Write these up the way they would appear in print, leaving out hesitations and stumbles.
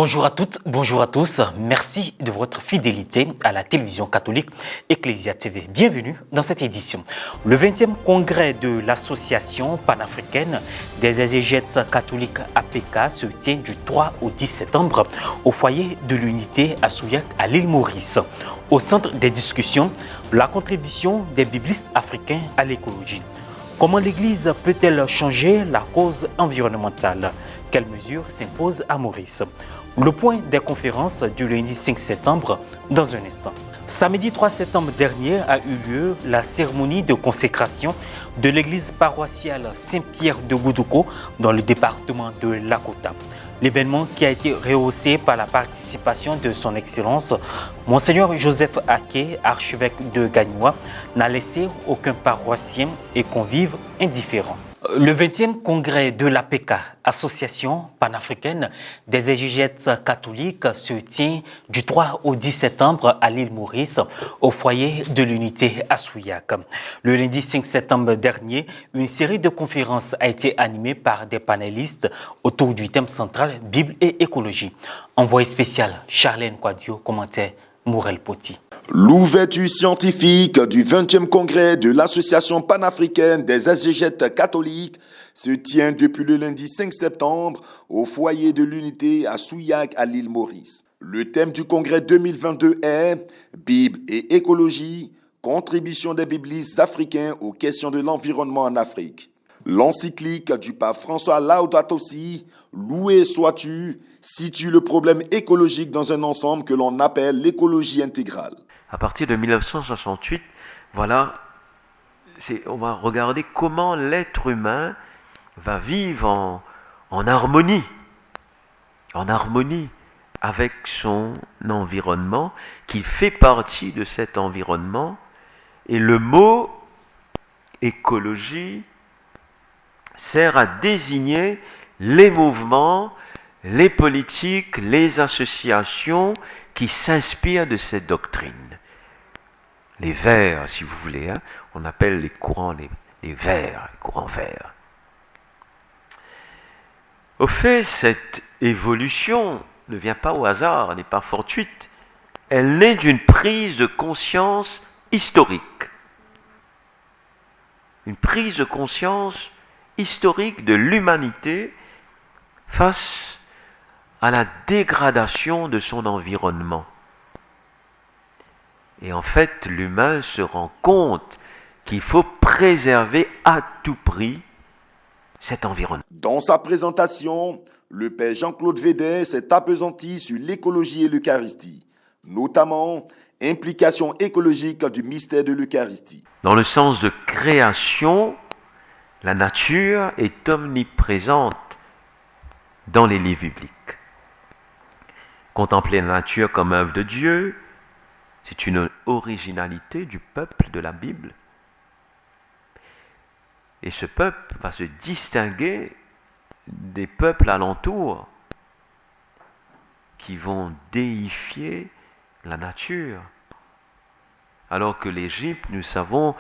Bonjour à toutes, bonjour à tous. Merci de votre fidélité à la télévision catholique Ecclesia TV. Bienvenue dans cette édition. Le 20e congrès de l'Association panafricaine des exégètes catholiques APK se tient du 3 au 10 septembre au foyer de l'unité à Souillac à l'île Maurice. Au centre des discussions, la contribution des biblistes africains à l'écologie. Comment l'Église peut-elle changer la cause environnementale? Quelles mesures s'imposent à Maurice? Le point des conférences du lundi 5 septembre dans un instant. Samedi 3 septembre dernier a eu lieu la cérémonie de consécration de l'église paroissiale Saint-Pierre de Goudouko dans le département de Lakota. L'événement qui a été rehaussé par la participation de son Excellence, Monseigneur Joseph Aké, archevêque de Gagnoua, n'a laissé aucun paroissien et convive indifférent. Le 20e congrès de l'APK, Association panafricaine des exégètes catholiques, se tient du 3 au 10 septembre à l'île Maurice, au foyer de l'unité à Souillac. Le lundi 5 septembre dernier, une série de conférences a été animée par des panélistes autour du thème central Bible et écologie. Envoyé spécial, Charlène Quadio, commentaire Mourel Poti. L'ouverture scientifique du 20e congrès de l'Association panafricaine des exégètes catholiques se tient depuis le lundi 5 septembre au foyer de l'unité à Souillac à l'île Maurice. Le thème du congrès 2022 est Bible et écologie, contribution des biblistes africains aux questions de l'environnement en Afrique. L'encyclique du pape François Laudato Si, Loué sois-tu, situe le problème écologique dans un ensemble que l'on appelle l'écologie intégrale. À partir de 1968, voilà, on va regarder comment l'être humain va vivre en harmonie avec son environnement, qu'il fait partie de cet environnement. Et le mot écologie sert à désigner les mouvements, les politiques, les associations qui s'inspirent de cette doctrine. Les verts, si vous voulez, on appelle les courants les verts, les courants verts. Au fait, cette évolution ne vient pas au hasard, n'est pas fortuite. Elle naît d'une prise de conscience historique. Une prise de conscience historique de l'humanité face à la dégradation de son environnement. Et en fait, l'humain se rend compte qu'il faut préserver à tout prix cet environnement. Dans sa présentation, le père Jean-Claude Védet s'est appesanti sur l'écologie et l'Eucharistie, notamment implication écologique du mystère de l'Eucharistie. Dans le sens de création, la nature est omniprésente dans les livres bibliques. Contempler la nature comme œuvre de Dieu, c'est une originalité du peuple de la Bible. Et ce peuple va se distinguer des peuples alentours qui vont déifier la nature. Alors que l'Égypte, nous savons,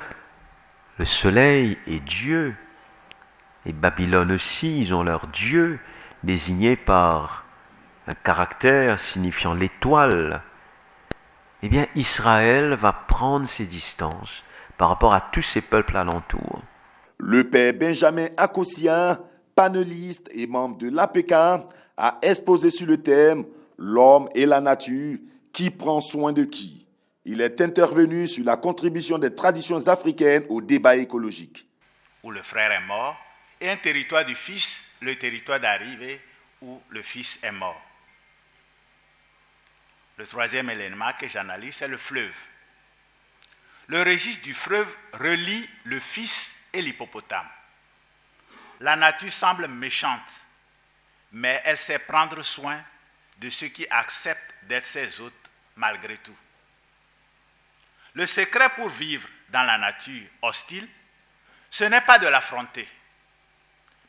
le soleil est Dieu. Et Babylone aussi, ils ont leur Dieu désigné par un caractère signifiant l'étoile. Eh bien, Israël va prendre ses distances par rapport à tous ces peuples alentours. Le père Benjamin Akossia, panéliste et membre de l'APK, a exposé sur le thème « L'homme et la nature, qui prend soin de qui ?» Il est intervenu sur la contribution des traditions africaines au débat écologique. Où le frère est mort, et un territoire du fils, le territoire d'arrivée où le fils est mort. Le troisième élément que j'analyse, c'est le fleuve. Le registre du fleuve relie le fils et l'hippopotame. La nature semble méchante, mais elle sait prendre soin de ceux qui acceptent d'être ses hôtes malgré tout. Le secret pour vivre dans la nature hostile, ce n'est pas de l'affronter,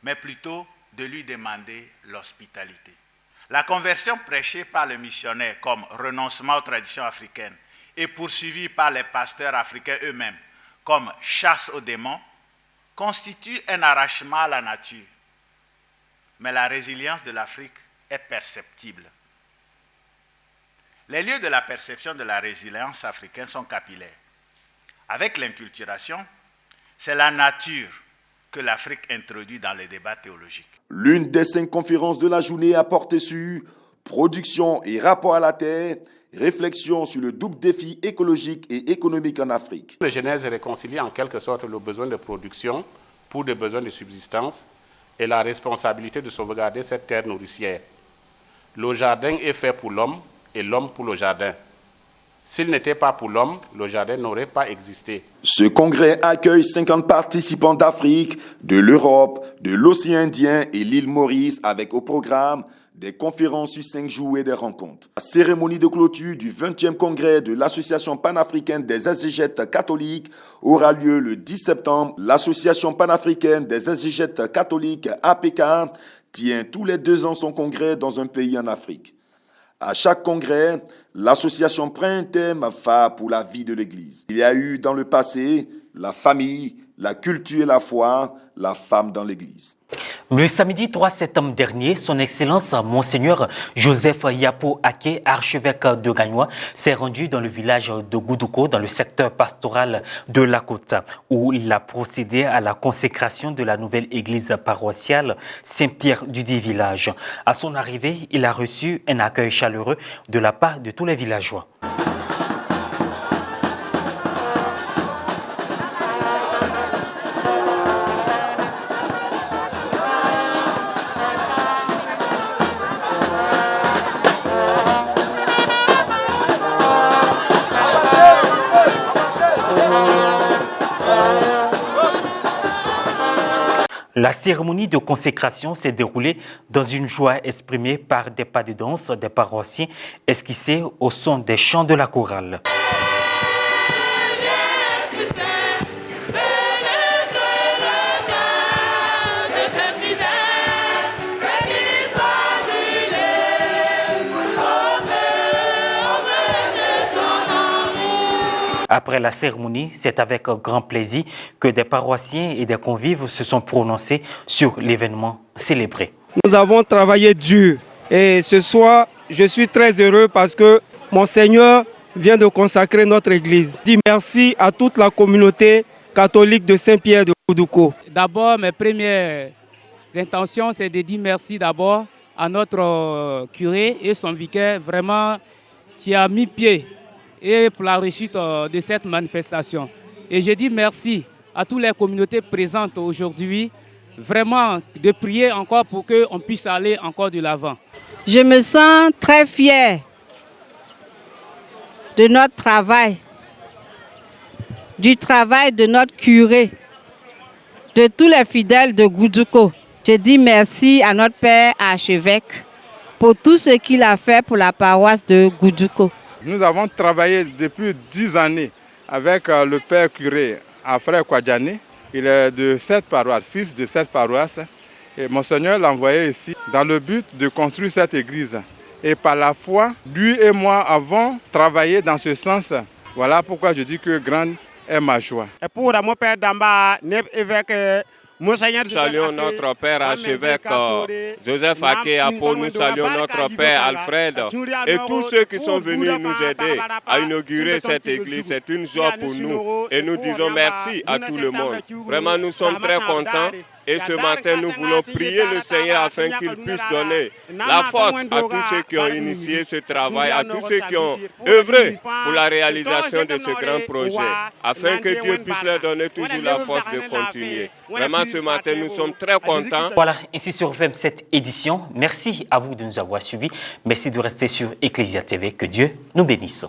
mais plutôt de lui demander l'hospitalité. La conversion prêchée par le missionnaire comme renoncement aux traditions africaines et poursuivie par les pasteurs africains eux-mêmes comme chasse aux démons constitue un arrachement à la nature. Mais la résilience de l'Afrique est perceptible. Les lieux de la perception de la résilience africaine sont capillaires. Avec l'inculturation, c'est la nature que l'Afrique introduit dans les débats théologiques. L'une des 5 conférences de la journée a porté sur production et rapport à la terre, réflexion sur le double défi écologique et économique en Afrique. Le Genèse réconcilie en quelque sorte le besoin de production pour des besoins de subsistance et la responsabilité de sauvegarder cette terre nourricière. Le jardin est fait pour l'homme et l'homme pour le jardin. S'il n'était pas pour l'homme, le jardin n'aurait pas existé. Ce congrès accueille 50 participants d'Afrique, de l'Europe, de l'océan Indien et l'île Maurice avec au programme des conférences sur 5 jours et des rencontres. La cérémonie de clôture du 20e congrès de l'Association panafricaine des exégètes catholiques aura lieu le 10 septembre. L'Association panafricaine des exégètes catholiques, APK, tient tous les 2 ans son congrès dans un pays en Afrique. À chaque congrès, l'association prend un thème phare pour la vie de l'Église. Il y a eu dans le passé la famille, la culture et la foi, la femme dans l'Église. Le samedi 3 septembre dernier, son Excellence Monseigneur Joseph Yapo Ake, archevêque de Gagnoa, s'est rendu dans le village de Goudouko, dans le secteur pastoral de la Côte, où il a procédé à la consécration de la nouvelle église paroissiale Saint-Pierre du dit village. À son arrivée, il a reçu un accueil chaleureux de la part de tous les villageois. La cérémonie de consécration s'est déroulée dans une joie exprimée par des pas de danse des paroissiens esquissés au son des chants de la chorale. Après la cérémonie, c'est avec grand plaisir que des paroissiens et des convives se sont prononcés sur l'événement célébré. Nous avons travaillé dur et ce soir, je suis très heureux parce que Monseigneur vient de consacrer notre église. Je dis merci à toute la communauté catholique de Saint-Pierre de Goudouko. D'abord, mes premières intentions, c'est de dire merci d'abord à notre curé et son vicaire, vraiment, qui a mis pied et pour la réussite de cette manifestation. Et je dis merci à toutes les communautés présentes aujourd'hui, vraiment de prier encore pour qu'on puisse aller encore de l'avant. Je me sens très fière de notre travail, du travail de notre curé, de tous les fidèles de Goudouko. Je dis merci à notre père archevêque pour tout ce qu'il a fait pour la paroisse de Goudouko. Nous avons travaillé depuis 10 années avec le père curé Frère Kwadjani. Il est de cette paroisse, fils de cette paroisse. Et Monseigneur l'a envoyé ici dans le but de construire cette église. Et par la foi, lui et moi avons travaillé dans ce sens. Voilà pourquoi je dis que grande est ma joie. Et pour mon père Damba, évêque Monseigneur, Nous saluons notre père archevêque Joseph Ake Apo, nous saluons notre père Alfred et tous ceux qui sont venus nous aider à inaugurer cette église. C'est une joie pour nous et nous disons merci à tout le monde. Vraiment, nous sommes très contents. Et ce matin, nous voulons prier le Seigneur afin qu'il puisse donner la force à tous ceux qui ont initié ce travail, à tous ceux qui ont œuvré pour la réalisation de ce grand projet, afin que Dieu puisse leur donner toujours la force de continuer. Vraiment, ce matin, nous sommes très contents. Voilà, ainsi se referme cette édition. Merci à vous de nous avoir suivis. Merci de rester sur Ecclesia TV. Que Dieu nous bénisse.